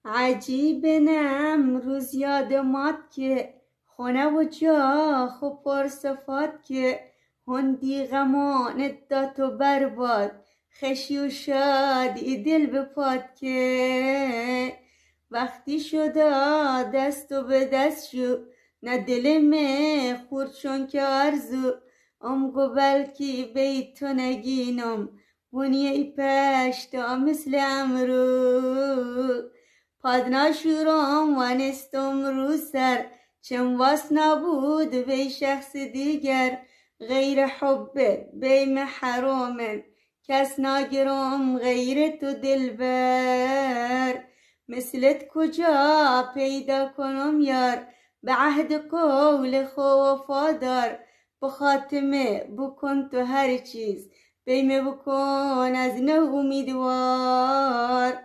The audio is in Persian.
عجیبه امروز یادمات که خونه و جا خوب پرصفات که هندی غمان داد و برباد خشی و شادی دل بپاد که وقتی شدا دست و به دست شو نه دل می خورد چون که آرزو گو بلکی بیت تو نگینم بونی ای پشتا مثل امرو پادنا شورم وانستم رو سر چم واس نبود بی شخص دیگر غیر حبت بیم حرامن کس ناگرم غیر تو دلبر مثلت کجا پیدا کنم یار به عهد قول خو وفادار به خاتمه بکن تو هر چیز بیم بکن از نو امیدوار